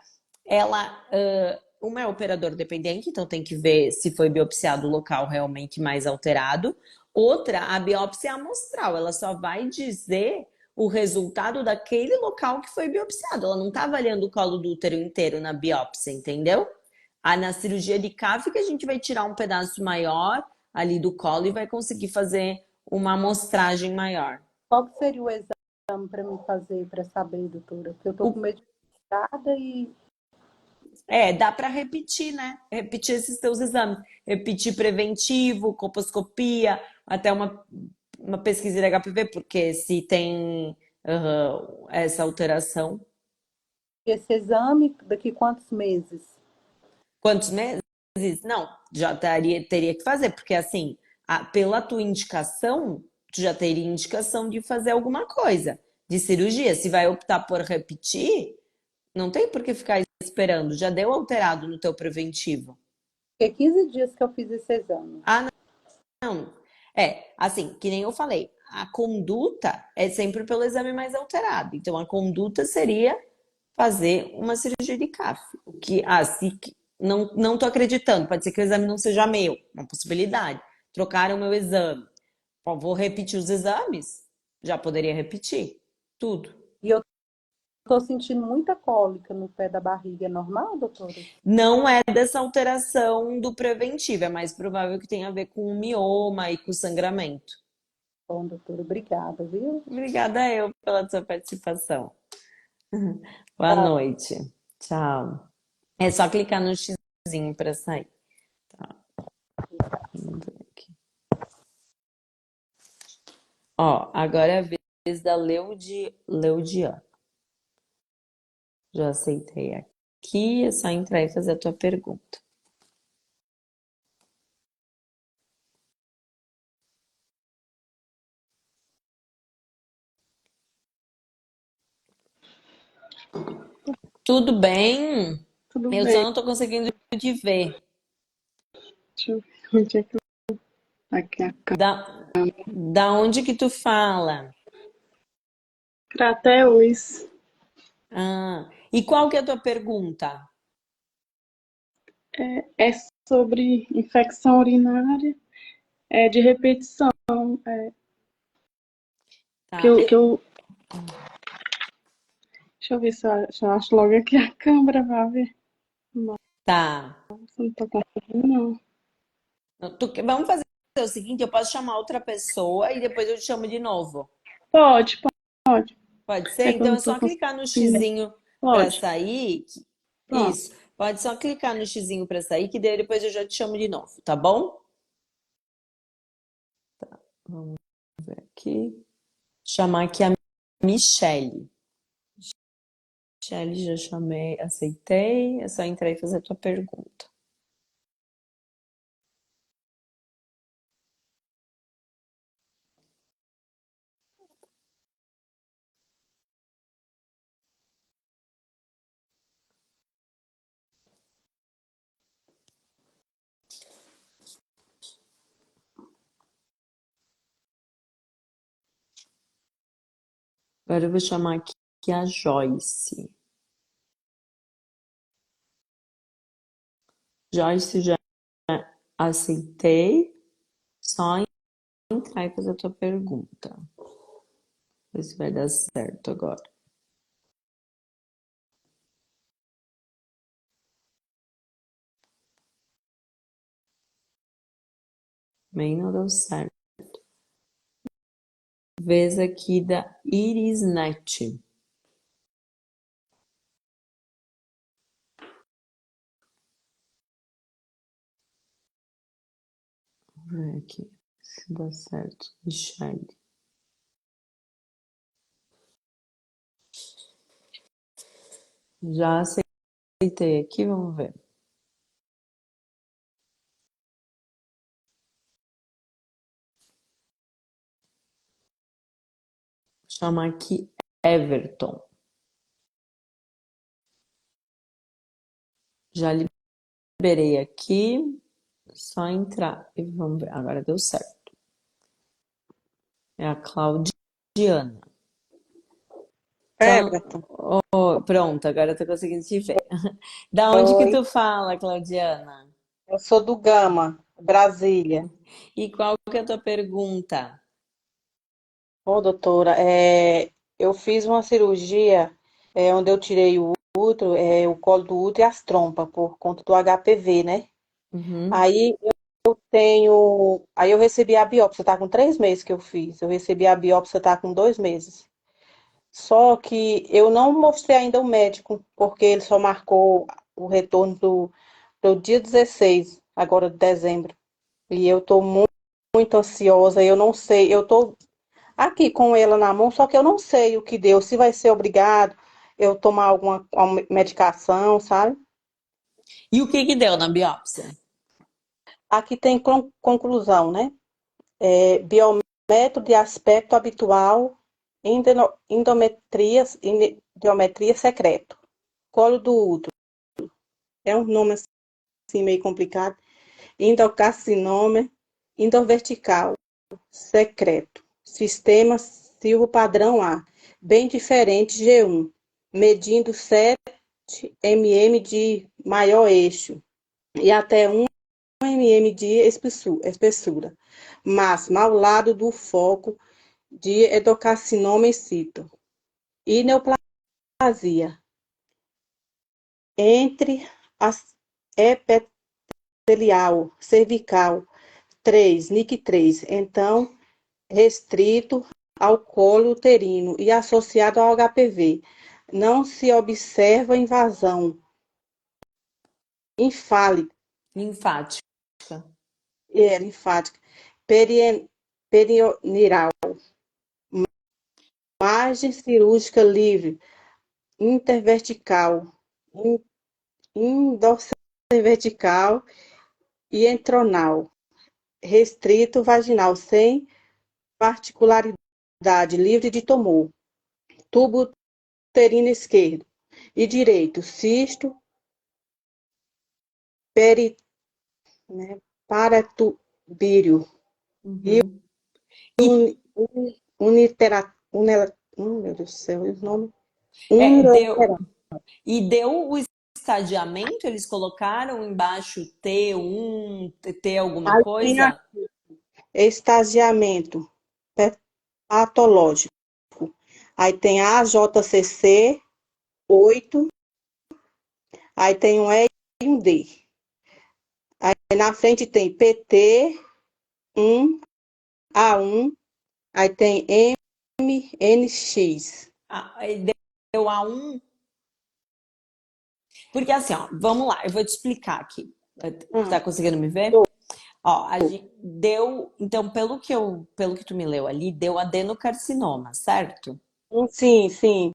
uma é operador dependente, então tem que ver se foi biopsiado o local realmente mais alterado. Outra, a biópsia é amostral, ela só vai dizer o resultado daquele local que foi biopsiado. Ela não está avaliando o colo do útero inteiro na biópsia, entendeu? Na cirurgia de CAF que a gente vai tirar um pedaço maior, ali do colo e vai conseguir fazer uma amostragem maior.
Qual que seria o exame para mim fazer, para saber, doutora? Porque eu tô com
O-
medo de nada e
dá para repetir, né? Repetir esses teus exames. Repetir preventivo, colposcopia, até uma pesquisa de HPV, porque se tem essa alteração.
esse exame daqui quantos meses?
Quantos meses? Não, já teria que fazer, porque assim, pela tua indicação, tu já teria indicação de fazer alguma coisa, de cirurgia. Se vai optar por repetir, não tem por que ficar esperando, já deu alterado no teu preventivo.
Porque 15 dias que eu fiz esse exame.
Ah, não. Assim, que nem eu falei, a conduta é sempre pelo exame mais alterado. Então, a conduta seria fazer uma cirurgia de CAF. O que, se, não tô acreditando, pode ser que o exame não seja meu, uma possibilidade. Trocaram o meu exame. Pô, vou repetir os exames? Já poderia repetir tudo.
E eu tô sentindo muita cólica no pé da barriga. É normal, doutora?
Não é dessa alteração do preventivo, é mais provável que tenha a ver com o mioma e com o sangramento.
Bom, doutora, obrigada, viu?
Obrigada eu pela sua participação. Boa
Tá.
noite. Tchau. É só clicar no xizinho para sair. Tá. Vamos ver aqui. Ó, agora é a vez da Leudiana. Já aceitei aqui, é só entrar e fazer a tua pergunta. Tudo bem?
Tudo
Eu só
bem.
não tô conseguindo te ver.
Deixa eu ver onde é que eu... Aqui a
Da onde que tu fala?
Crateus.
E qual que é a tua pergunta?
É sobre infecção urinária, de repetição. Que
Tá,
eu, que eu... Deixa eu ver se eu acho logo aqui a câmera pra ver.
tá.
Nossa, não tô conseguindo, não.
Vamos fazer o seguinte, eu posso chamar outra pessoa e depois eu te chamo de novo.
Pode, pode.
Pode ser?
É que eu
Então
não
é
tô
só clicar no
conseguindo.
xizinho para
Pode.
sair.
Pronto.
Isso. Pode só clicar no xizinho para sair, que daí depois eu já te chamo de novo, tá bom? Vamos ver aqui. Chamar aqui a Michele. Michele, já chamei, aceitei. É só entrar e fazer a tua pergunta. Agora eu vou chamar aqui a Joyce. Joyce, já aceitei. Só entrar e fazer a tua pergunta. Ver se vai dar certo agora. Bem, não deu certo. Vez aqui da Irisnet. Vamos ver aqui se dá certo. Michelle. Já aceitei aqui, vamos ver. Vou chamar aqui Everton. Já liberei aqui. Só entrar e vamos ver. Agora deu certo. É a Claudiana.
Everton,
Pronto, agora eu tô conseguindo te ver. Da onde que
oi.
tu fala, Claudiana?
Eu sou do Gama, Brasília.
E qual que é a tua pergunta?
Ô, doutora, eu fiz uma cirurgia onde eu tirei o útero, o colo do útero e as trompas, por conta do HPV, né?
Uhum.
Aí tenho. Aí eu recebi a biópsia, tá com 3 meses que eu fiz. Eu recebi a biópsia, tá com 2 meses. Só que eu não mostrei ainda o médico, porque ele só marcou o retorno do dia 16, agora de dezembro. E eu tô muito ansiosa, eu não sei, eu tô aqui com ela na mão, só que eu não sei o que deu, se vai ser obrigado eu tomar alguma medicação, sabe?
E o que que deu na biópsia?
Aqui tem conclusão, né? Biometro de aspecto habitual, endometria secreto, colo do útero, é um nome assim meio complicado, endocarcinoma, endovertical, secreto, sistema Silvo padrão A, bem diferente G1, medindo 7 mm de maior eixo e até 1 mm de espessura, máxima ao lado do foco de endocarcinoma in situ e neoplasia entre as epitelial, cervical, 3, NIC3, então restrito ao colo uterino e associado ao HPV. Não se observa invasão
Linfática.
linfática, perioneural, margem cirúrgica livre, intervertical, endosservertical e entronal, restrito vaginal, sem particularidade, livre de tumor, tubo uterino esquerdo e direito, cisto, né, paratubírio e
Uhum. E
meu Deus do céu, o nome?
deu,
Unilateral.
e deu o estadiamento? Eles colocaram embaixo T1, T alguma
Aí tem
coisa?
estagiamento patológico. Aí tem a JCC 8, aí tem um E e um D. Aí na frente tem PT 1, A1, aí tem MNX.
Aí deu A1? Porque assim, ó, vamos lá, eu vou te explicar aqui. Tá conseguindo me ver? Ó, a gente deu, então, pelo que tu me leu ali, deu adenocarcinoma, certo?
Sim, sim,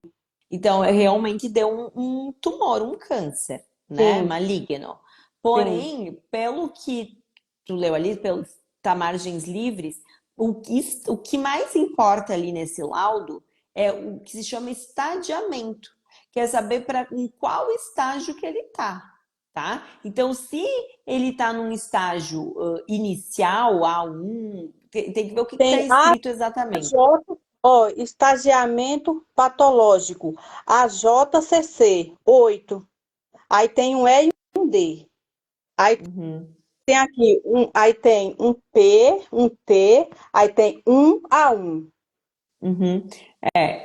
Então, realmente deu um tumor, um câncer, né?
sim,
Maligno.
sim.
Porém, pelo que tu leu ali, pelos tá margens livres, o que mais importa ali nesse laudo é o que se chama estadiamento. Quer saber em qual estágio que ele tá? Então, se ele tá num estágio inicial, A1, tem que ver o que está
Tem
escrito exatamente.
AJ, ó, estagiamento patológico, AJCC 8. Aí tem um E e um D. Aí
Uhum.
tem aqui aí tem um P, um T, aí tem um A1.
Uhum.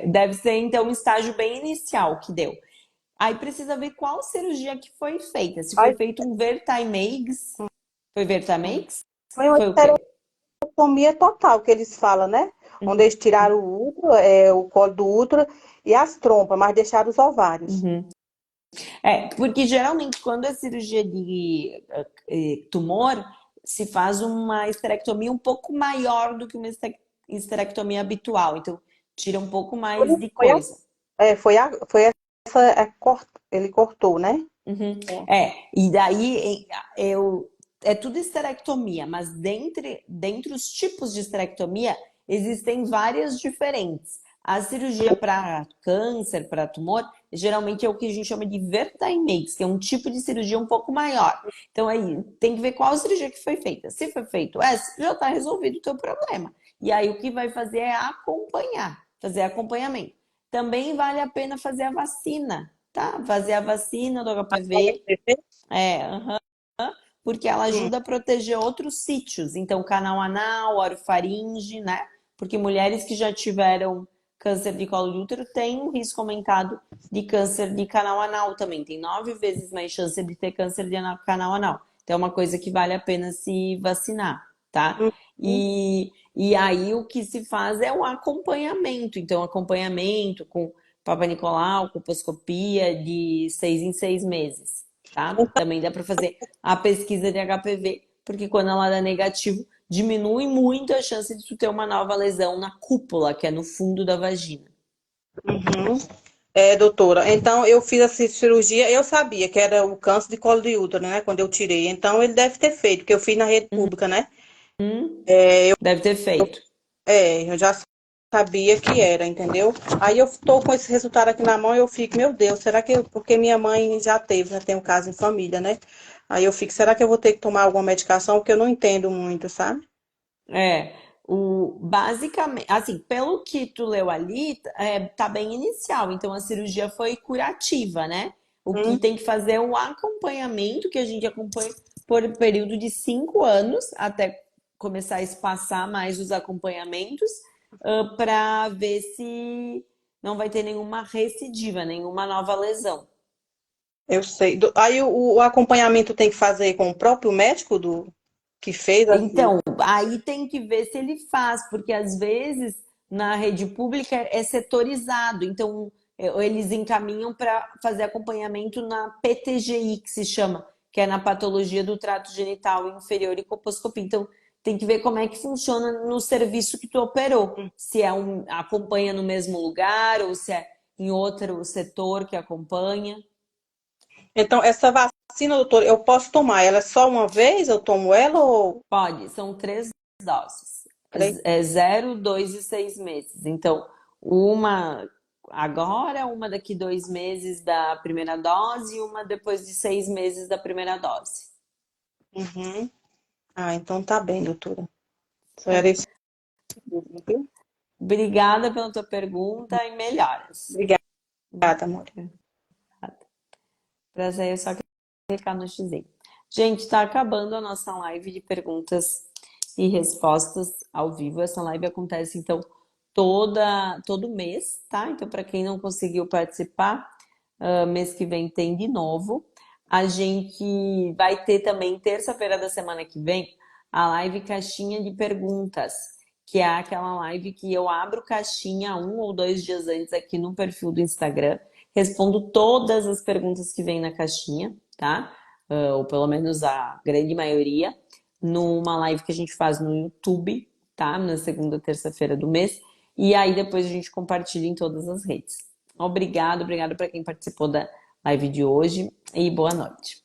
Deve ser então um estágio bem inicial que deu. Aí precisa ver qual cirurgia que foi feita. Se foi
Aí
feito um Vertimex, foi Vertimex?
foi uma
Foi o quê?
esterectomia total que eles falam, né? Onde eles tiraram o útero, o colo do útero e as trompas, mas deixaram os ovários.
Uhum. Porque geralmente quando é cirurgia de tumor, se faz uma esterectomia um pouco maior do que uma esterectomia habitual. Então, tira um pouco mais de
Foi,
coisa.
foi essa, ele cortou, né?
Uhum. E daí é tudo esterectomia, mas dentre os tipos de esterectomia existem várias diferentes. A cirurgia para câncer, para tumor, geralmente é o que a gente chama de Vertimex, que é um tipo de cirurgia um pouco maior. Então aí tem que ver qual cirurgia que foi feita. Se foi feito essa, já está resolvido o teu problema. E aí o que vai fazer é acompanhar, fazer acompanhamento. Também vale a pena fazer a vacina, tá? Fazer a vacina do HPV, aham, porque ela
Sim.
ajuda a proteger outros sítios. Então, canal anal, orofaringe, né? Porque mulheres que já tiveram câncer de colo de útero têm um risco aumentado de câncer de canal anal também. Tem 9 vezes mais chance de ter câncer de canal anal. Então, Então é uma coisa que vale a pena se vacinar, tá? E aí o que se faz é o acompanhamento. Então, acompanhamento com Papa Nicolau, colposcopia de 6 em 6 meses, tá? Também dá para fazer a pesquisa de HPV, porque quando ela dá negativo, diminui muito a chance de tu ter uma nova lesão na cúpula, que é no fundo da vagina.
Uhum. É, doutora, então eu fiz essa cirurgia, eu sabia que era o câncer de colo de útero, né, quando eu tirei. Então ele deve ter feito, porque eu fiz na rede pública, né?
Deve ter feito.
Eu já sabia que era, entendeu? Aí eu tô com esse resultado aqui na mão e eu fico, meu Deus, será que porque minha mãe já teve, já tem um caso em família, né? Aí eu fico, será que eu vou ter que tomar alguma medicação? Porque eu não entendo muito, sabe?
É, basicamente, assim, pelo que tu leu ali, tá bem inicial, então a cirurgia foi curativa, né? O que
Hum,
tem que fazer é o acompanhamento, que a gente acompanha por um período de 5 anos, até começar a espaçar mais os acompanhamentos, para ver se não vai ter nenhuma recidiva, nenhuma nova lesão.
eu sei. Aí o acompanhamento tem que fazer com o próprio médico do que fez assim.
Então, aí tem que ver se ele faz, porque às vezes na rede pública é setorizado, então eles encaminham para fazer acompanhamento na PTGI, que se chama, que é na patologia do trato genital inferior e colposcopia. Então, tem que ver como é que funciona no serviço que tu operou, se é acompanha no mesmo lugar ou se é em outro setor que acompanha.
Então, essa vacina, doutor, eu posso tomar ela só uma vez? Eu tomo ela ou
Pode, são 3 doses.
três?
É 0, 2 e 6 meses. Então, uma agora, uma daqui 2 meses da primeira dose e uma depois de 6 meses da primeira dose.
Uhum. Ah, então tá bem, doutora. Só era
Tá?
isso mesmo, viu?
Obrigada pela tua pergunta e melhoras.
Obrigada, amor.
Prazer, eu só clicar no X. Gente, está acabando a nossa live de perguntas e respostas ao vivo. Essa live acontece, então, todo mês, tá? Então, para quem não conseguiu participar, mês que vem tem de novo. A gente vai ter também, terça-feira da semana que vem, a live Caixinha de Perguntas, que é aquela live que eu abro caixinha 1 ou 2 dias antes aqui no perfil do Instagram. Respondo todas as perguntas que vêm na caixinha, tá? Ou pelo menos a grande maioria, numa live que a gente faz no YouTube, tá? Na segunda, terça-feira do mês. E aí depois a gente compartilha em todas as redes. Obrigado para quem participou da live de hoje e boa noite.